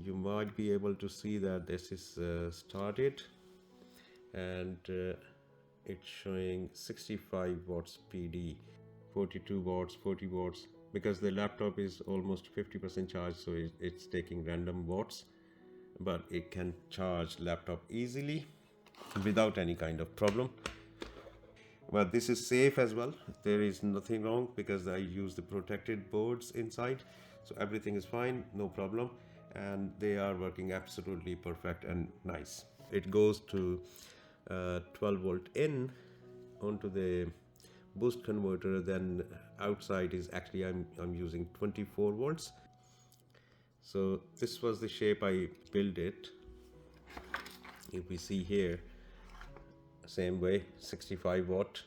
you might be able to see that this is started, and it's showing 65 watts PD, 42 watts, 40 watts, because the laptop is almost 50% charged, so it's taking random watts, but it can charge laptop easily without any kind of problem. But this is safe as well. There is nothing wrong because I use the protected boards inside, so everything is fine, no problem, and they are working absolutely perfect and nice. It goes to 12 volt in onto the boost converter, then outside is actually I'm using 24 volts. So this was the shape I built it. If we see here, same way, 65 watt.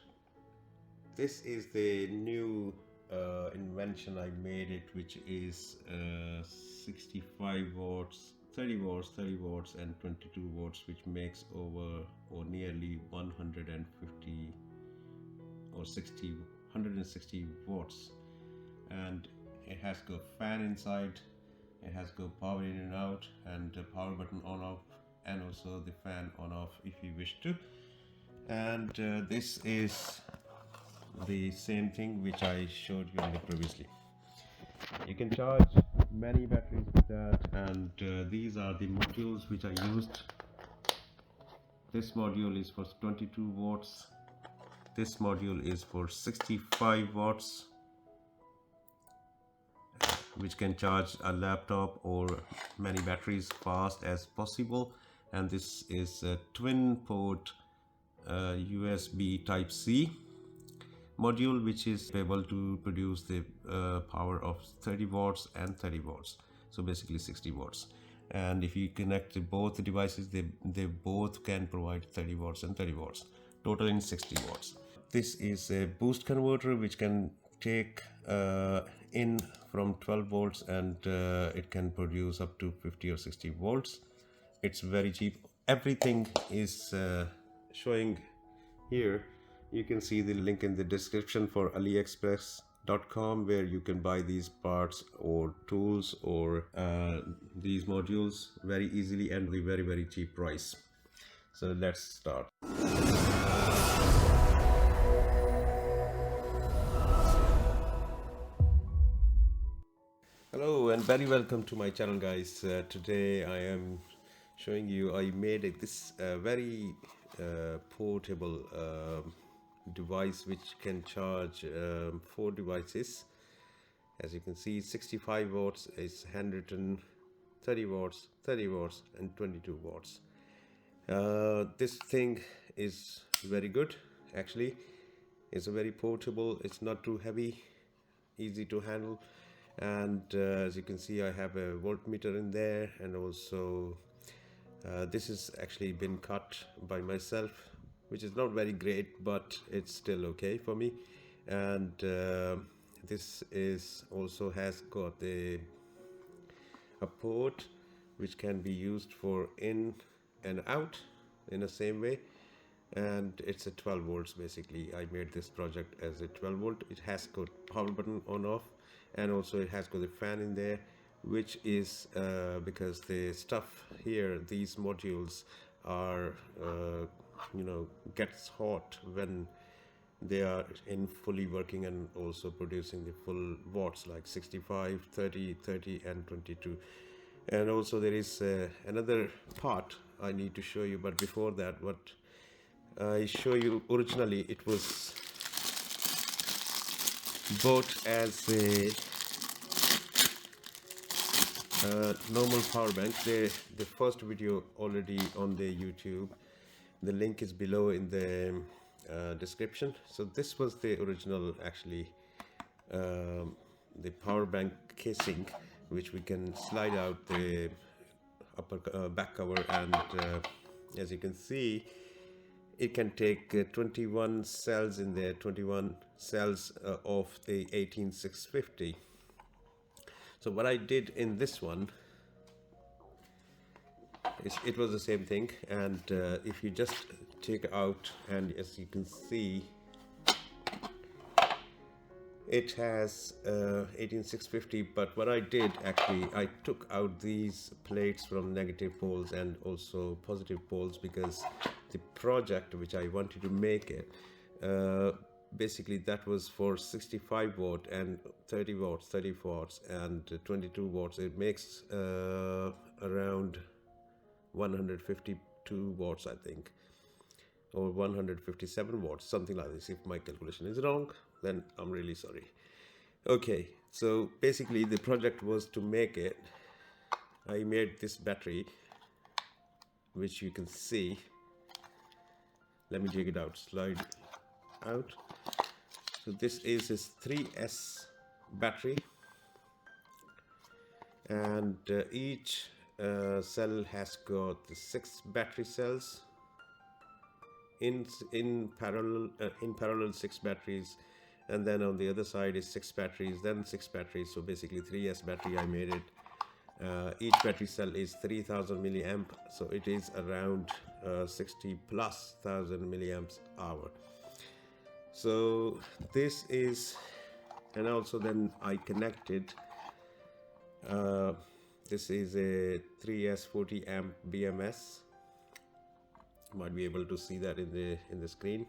This is the new invention I made it, which is 65 watts, 30 watts, 30 watts and 22 watts, which makes over or nearly 150 or 60, 160 watts. And it has got fan inside, it has got power in and out, and the power button on off, and also the fan on off if you wish to. And this is the same thing which I showed you in the previously. You can charge many batteries with that, and these are the modules which I used. This module is for 22 watts, this module is for 65 watts, which can charge a laptop or many batteries fast as possible. And this is a twin port USB type C module, which is able to produce the power of 30 watts and 30 watts, so basically 60 watts. And if you connect both devices, they both can provide 30 watts and 30 watts, total in 60 watts. This is a boost converter which can take in from 12 volts, and it can produce up to 50 or 60 volts. It's very cheap. Everything is showing here. You can see the link in the description for aliexpress.com, where you can buy these parts or tools or these modules very easily and with very cheap price. So let's start. Hello and very welcome to my channel, guys. Today I am showing you, I made this very portable device which can charge 4 devices. As you can see, 65 watts is handwritten, 30 watts, 30 watts and 22 watts. This thing is very good. Actually, it's a very portable, it's not too heavy, easy to handle. And as you can see, I have a voltmeter in there, and also this has actually been cut by myself, which is not very great, but it's still okay for me. And this is also has got a port which can be used for in and out in the same way, and it's a 12 volts. Basically, I made this project as a 12 volt. It has got power button on off, and also it has got a fan in there, which is because the stuff here, these modules are gets hot when they are in fully working and also producing the full watts, like 65, 30, 30 and 22. And also there is another part I need to show you, but before that, what I show you, originally it was bought as a normal power bank. The first video already on the YouTube, the link is below in the description. So this was the original, actually, the power bank casing, which we can slide out the upper back cover, and as you can see, it can take 21 cells in there, 21 cells of the 18650. So what I did in this one is, it was the same thing, and if you just take out, and as you can see, It has 18650, but what I did actually, I took out these plates from negative poles and also positive poles, because the project which I wanted to make it, basically that was for 65 watt and 30 watts, 30 watts and 22 watts. It makes around 152 watts, I think, or 157 watts, something like this. If my calculation is wrong, then I'm really sorry. Okay, so basically the project was to make it. I made this battery, which you can see. Let me take it out, slide out. So this is his 3S battery, and each cell has got 6 battery cells in parallel 6 batteries, and then on the other side is 6 batteries, then 6 batteries. So basically 3S battery I made it. Each battery cell is 3000 milliamp, so it is around 60 plus thousand milliamps hour. So this is, and also then I connected, this is a 3S 40 amp BMS. You might be able to see that in the screen.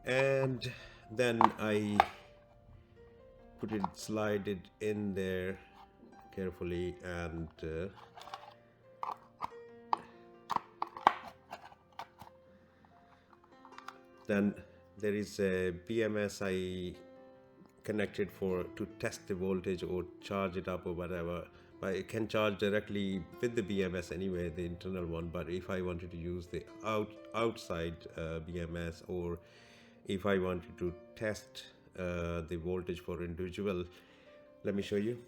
And then I slide it in there carefully, and then there is a BMS I connected to test the voltage or charge it up or whatever. But it can charge directly with the BMS anyway, the internal one. But if I wanted to use the outside BMS, or if I wanted to test the voltage for individual, let me show you.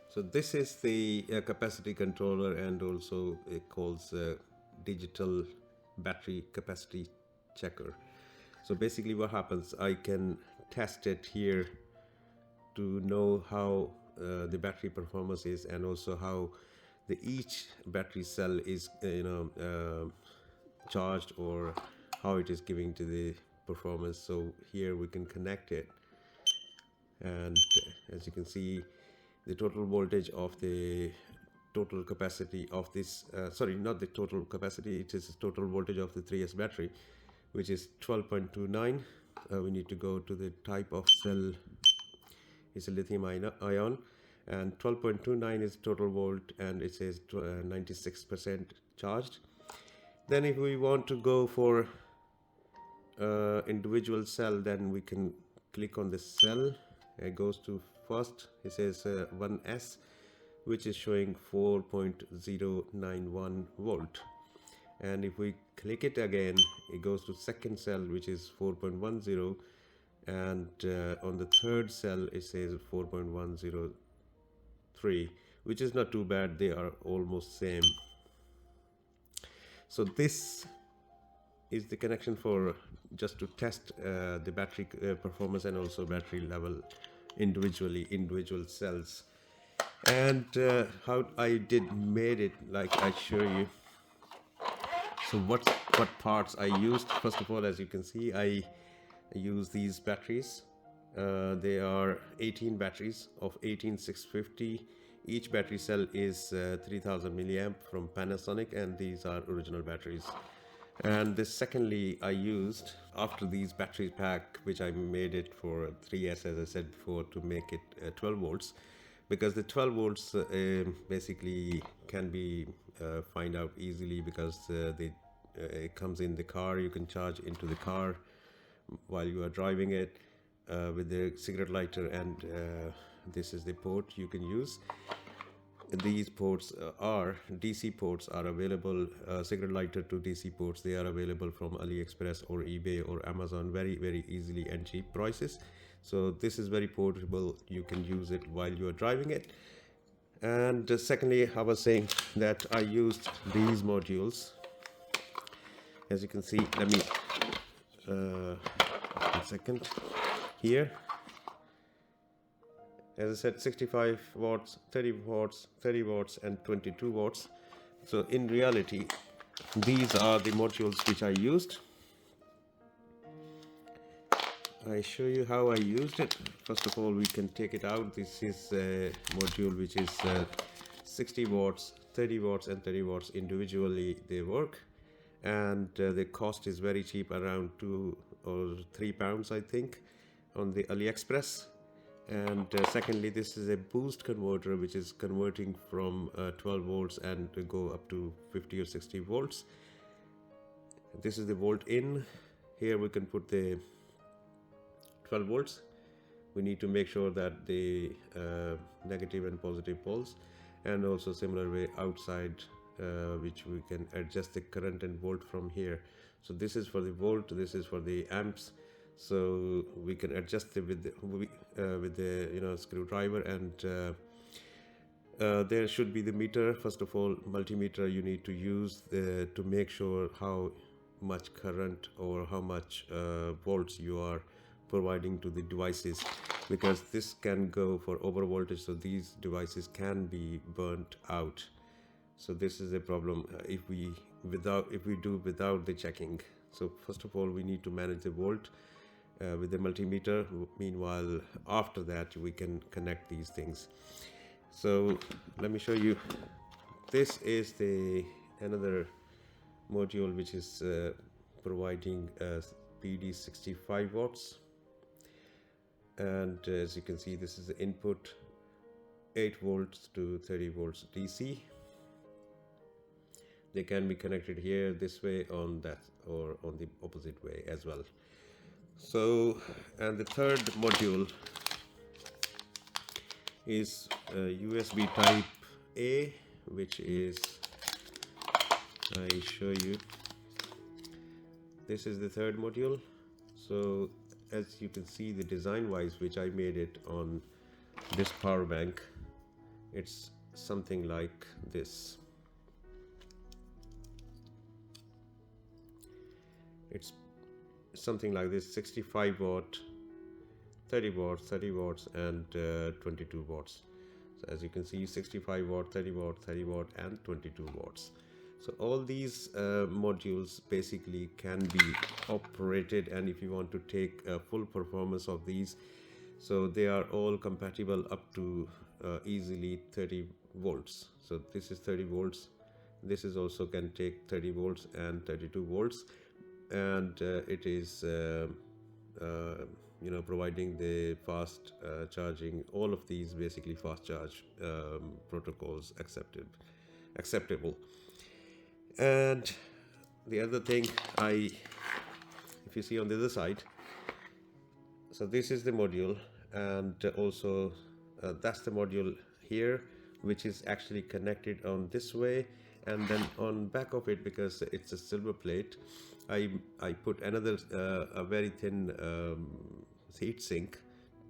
So this is the capacity controller, and also it calls digital battery capacity checker. So basically what happens, I can test it here to know how the battery performance is, and also how each battery cell is charged, or how it is giving to the performance. So here we can connect it, and as you can see, the total voltage of the total capacity of this sorry, not the total capacity, it is the total voltage of the 3S battery, which is 12.29. We need to go to the type of cell. It's a lithium ion, and 12.29 is total volt, and it says 96% charged. Then if we want to go for individual cell, then we can click on the cell. It goes to first, it says 1S, which is showing 4.091 volt. And if we click it again, it goes to second cell, which is 4.10, and on the third cell it says 4.103, which is not too bad. They are almost same. So this is the connection for just to test the battery performance, and also battery level individual cells. And how I made it, like I show you. So what parts I used? First of all, as you can see, I use these batteries. They are 18 batteries of 18650. Each battery cell is 3000 milliamp from Panasonic, and these are original batteries. And this, secondly, I used, after these battery pack, which I made it for 3S, as I said before, to make it 12 volts, because the 12 volts basically can be find out easily, because it comes in the car. You can charge into the car while you are driving it with the cigarette lighter, and this is the port you can use. These ports are DC ports, are available, cigarette lighter to DC ports. They are available from AliExpress or eBay or Amazon very easily and cheap prices. So this is very portable. You can use it while you are driving it. And secondly, I was saying that I used these modules. As you can see, let me one second here. As I said, 65 watts, 30 watts, 30 watts and 22 watts. So in reality, these are the modules which I used. I show you how I used it. First of all, we can take it out. This is a module which is 60 watts, 30 watts and 30 watts individually they work, and the cost is very cheap, around 2 or 3 pounds I think on the AliExpress. And secondly, this is a boost converter which is converting from 12 volts and go up to 50 or 60 volts. This is the volt in. Here we can put the 12 volts. We need to make sure that the negative and positive poles, and also similar way outside, which we can adjust the current and volt from here. So this is for the volt, this is for the amps, so we can adjust it with the screwdriver. And there should be the meter. First of all, multimeter you need to use to make sure how much current or how much volts you are providing to the devices, because this can go for over voltage, so these devices can be burnt out. So this is a problem if we do without the checking. So first of all, we need to manage the volt with the multimeter. Meanwhile, after that, we can connect these things. So let me show you. This is another module which is providing PD 65 watts, and as you can see, this is the input, 8 volts to 30 volts DC. They can be connected here, this way, on that, or on the opposite way as well. So, and the third module is USB type A, which is, I show you, this is the third module. So as you can see, the design wise, which I made it on this power bank, it's something like this. It's something like this: 65 watt, 30 watts, 30 watts and 22 watts. So as you can see, 65 watt, 30 watt, 30 watt and 22 watts. So all these modules basically can be operated, and if you want to take full performance of these, so they are all compatible up to easily 30 volts. So this is 30 volts, this is also can take 30 volts and 32 volts, and it is providing the fast charging. All of these basically fast charge protocols acceptable. And the other thing, if you see on the other side, so this is the module, and also that's the module here, which is actually connected on this way, and then on back of it, because it's a silver plate, I put another a very thin heat sink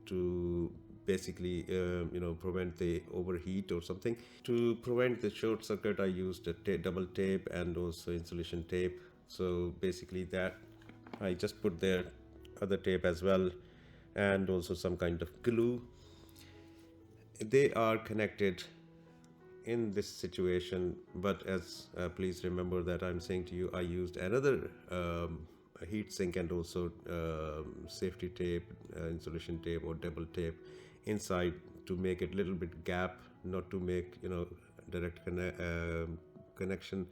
to basically prevent the overheat or something. To prevent the short circuit, I used a double tape and also insulation tape. So basically that I just put their other tape as well, and also some kind of glue. They are connected in this situation, but as please remember that I'm saying to you, I used another heat sink and also safety tape, insulation tape or double tape inside to make it a little bit gap, not to make direct connection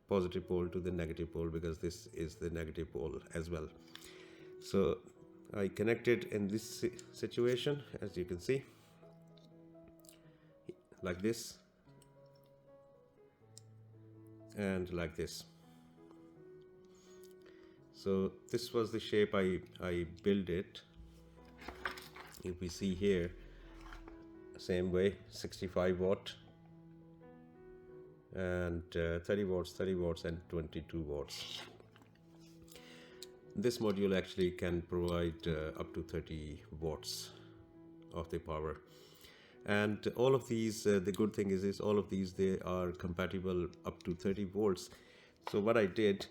positive pole to the negative pole, because this is the negative pole as well. So I connected in this situation, as you can see, like this and like this. So this was the shape I built it. If we see here, same way, 65 watt and 30 watts, 30 watts and 22 watts. This module actually can provide up to 30 watts of the power. And all of these, the good thing is all of these, they are compatible up to 30 volts. So what I did,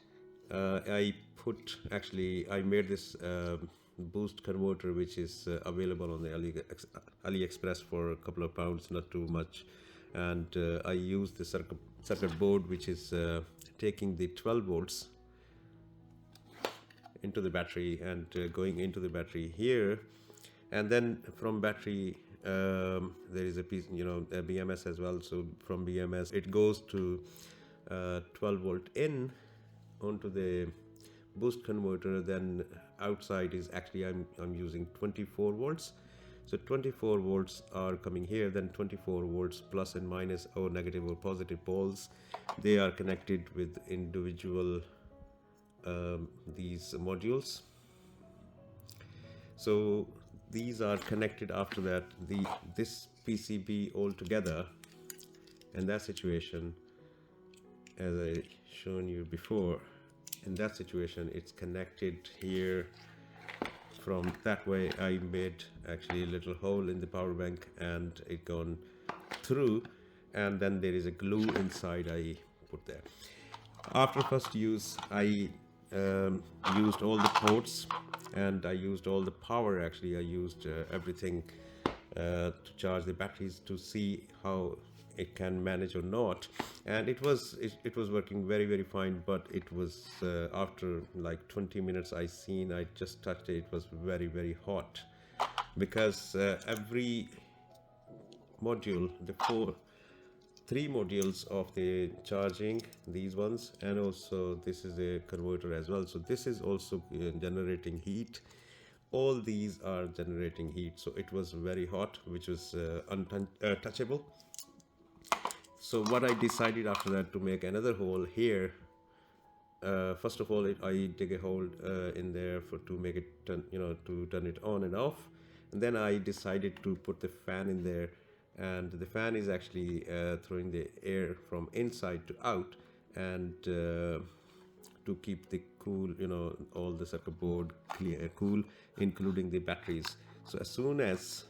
I made this boost converter, which is available on the AliExpress for a couple of pounds, not too much. And I used the circuit board, which is taking the 12 volts into the battery and going into the battery here, and then from battery there is a piece, a BMS as well. So from BMS it goes to 12 volt in onto the boost converter. Then outside is actually I'm using 24 volts. So 24 volts are coming here, then 24 volts plus and minus or negative or positive poles, they are connected with individual these modules. So these are connected. After that, this PCB all together, in that situation, as I shown you before, in that situation it's connected here. From that way I made actually a little hole in the power bank and it gone through, and then there is a glue inside I put there. After first use I used all the ports and I used all the power. Actually I used everything to charge the batteries to see how it can manage or not, and it was working very fine. But it was after like 20 minutes I just touched it, it was very hot, because every module, three modules of the charging, these ones, and also this is a converter as well, so this is also generating heat. All these are generating heat, so it was very hot, which was untouchable. So what I decided after that, to make another hole here. First of all, I dig a hole in there to make it to turn it on and off, and then I decided to put the fan in there, and the fan is actually throwing the air from inside to out, and to keep the cool, all the circuit board cool, including the batteries. So as soon as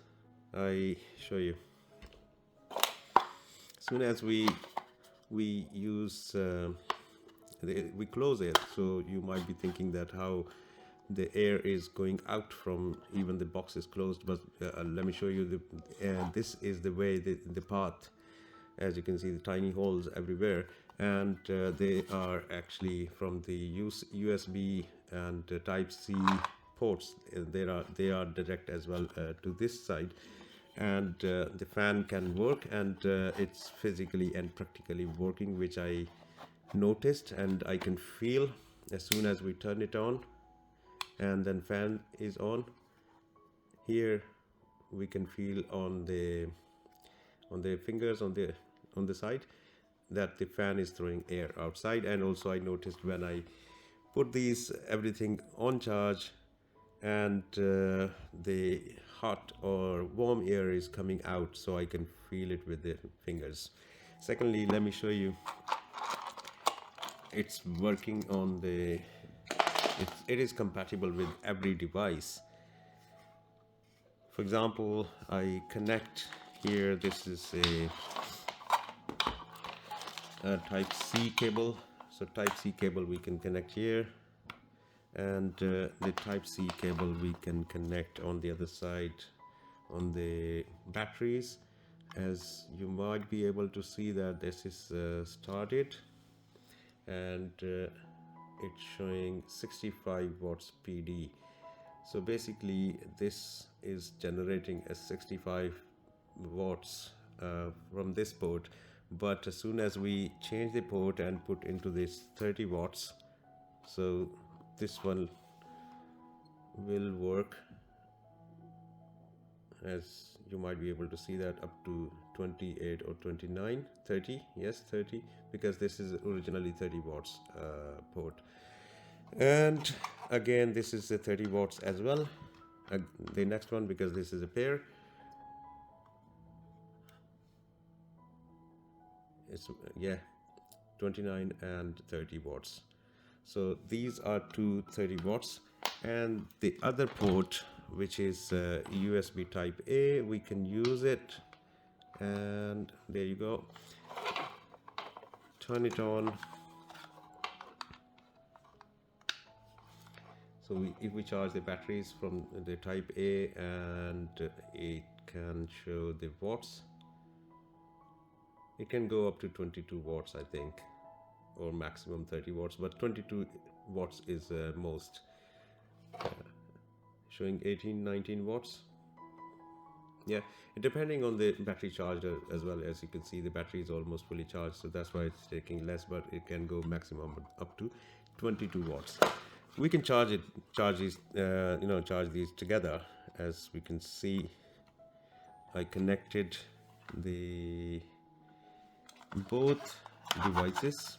I show you, as soon as we use we close it, so you might be thinking that how the air is going out from even the box is closed, but let me show you this is the way the path. As you can see, the tiny holes everywhere, and they are actually from the USB and type C ports. They are direct as well to this side, and the fan can work, and it's physically and practically working, which I noticed, and I can feel as soon as we turn it on, and then fan is on. Here we can feel on the fingers on the side that the fan is throwing air outside. And also I noticed when I put these everything on charge, and the hot or warm air is coming out, so I can feel it with the fingers. Secondly, let me show you, it's working on it is compatible with every device. For example, I connect here, this is a type C cable, so type C cable we can connect here, and the type C cable we can connect on the other side on the batteries. As you might be able to see that this is started, and it's showing 65 watts PD. So basically this is generating a 65 watts from this port, but as soon as we change the port and put into this 30 watts, so this one will work, as you might be able to see that up to 28 or 29, 30, yes 30, because this is originally 30 watts port. And again this is the 30 watts as well, the next one, because this is a pair. It's 29 and 30 watts. So these are two 30 watts, and the other port, which is USB type A, we can use it, and there you go, turn it on. So if we charge the batteries from the type A, and it can show the watts, it can go up to 22 watts I think, or maximum 30 watts, but 22 watts is most. showing 18-19 watts. Yeah, depending on the battery charger as well. As you can see, the battery is almost fully charged, so that's why it's taking less, but it can go maximum up to 22 watts. We can charge these together. As we can see, I connected both devices.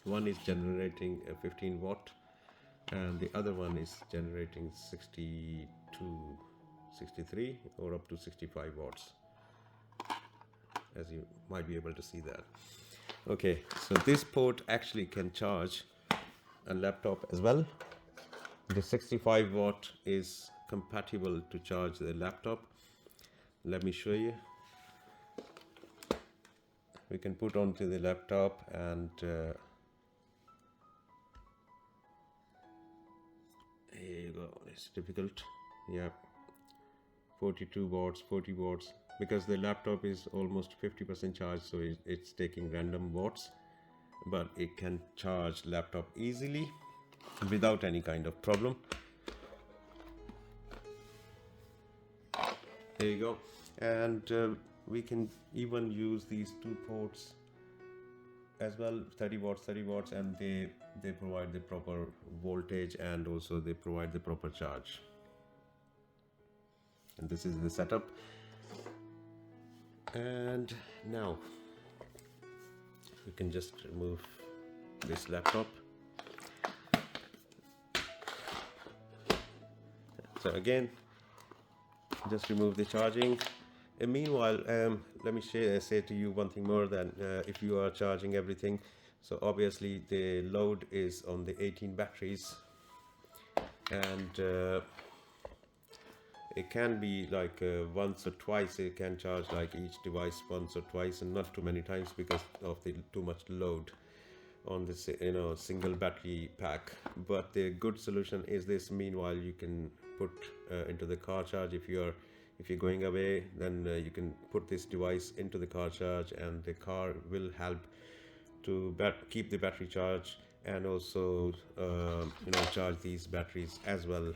One is generating a 15 watt and the other one is generating 63 or up to 65 watts, as you might be able to see that. Okay, so this port actually can charge a laptop as well. The 65 watt is compatible to charge the laptop. Let me show you. We can put onto the laptop and here you go. It's difficult. Yeah, 42 watts, 40 watts, because the laptop is almost 50% charged, so it's taking random watts, but it can charge laptop easily without any kind of problem. There you go. And we can even use these two ports as well, 30 watts, and they provide the proper voltage and also they provide the proper charge. And this is the setup. And now we can just remove this laptop. So again, just remove the charging. And meanwhile, let me say to you one thing more, that if you are charging everything, so obviously the load is on the 18 batteries, and it can be like once or twice. It can charge like each device once or twice, and not too many times because of the too much load on this single battery pack. But the good solution is this. Meanwhile, you can put into the car charge. If you're going away, then you can put this device into the car charge, and the car will help to keep the battery charged, and also charge these batteries as well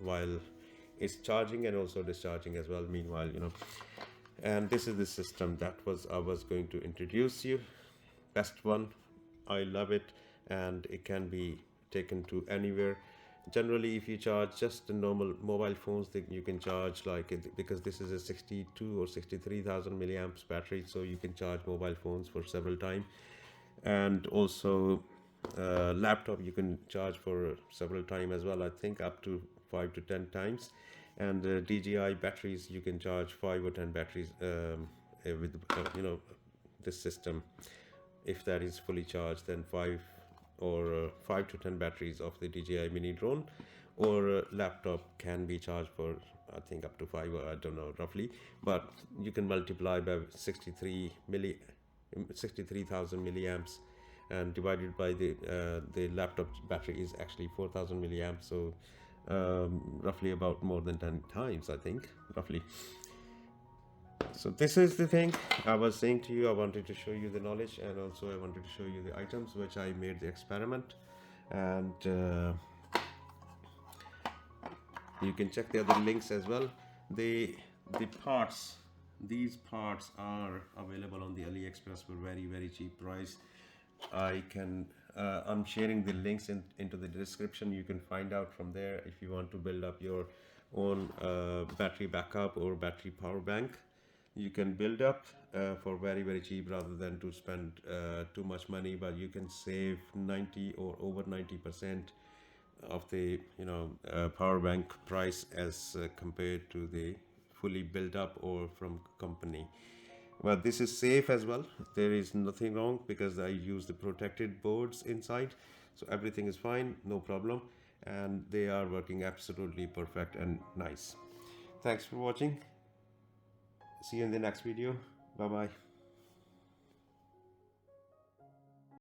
while it's charging and also discharging as well meanwhile. And this is the system that I was going to introduce you. Best one. I love it, and it can be taken to anywhere. Generally, if you charge just the normal mobile phones, that you can charge because this is a 62 or 63,000 milliamps battery, so you can charge mobile phones for several times. And also laptop you can charge for several times as well, I think up to 5 to 10 times. And DJI batteries, you can charge 5 or 10 batteries with this system. If that is fully charged, then 5 to 10 batteries of the DJI mini drone or laptop can be charged for, I think, up to 5, or I don't know roughly, but you can multiply by 63,000 milliamps and divided by the laptop battery is actually 4,000 milliamps, so roughly about more than 10 times, I think, roughly. So this is the thing I was saying to you. I wanted to show you the knowledge, and also I wanted to show you the items which I made the experiment. And you can check the other links as well. The parts, these parts are available on the AliExpress for very, very cheap price. I'm sharing the links into the description. You can find out from there if you want to build up your own battery backup or battery power bank. You can build up for very, very cheap, rather than to spend too much money, but you can save 90 or over 90% of the power bank price as compared to the fully built up or from company. Well, this is safe as well. There is nothing wrong because I use the protected boards inside, so everything is fine, no problem, and they are working absolutely perfect and nice. Thanks for watching. See you in the next video. Bye bye.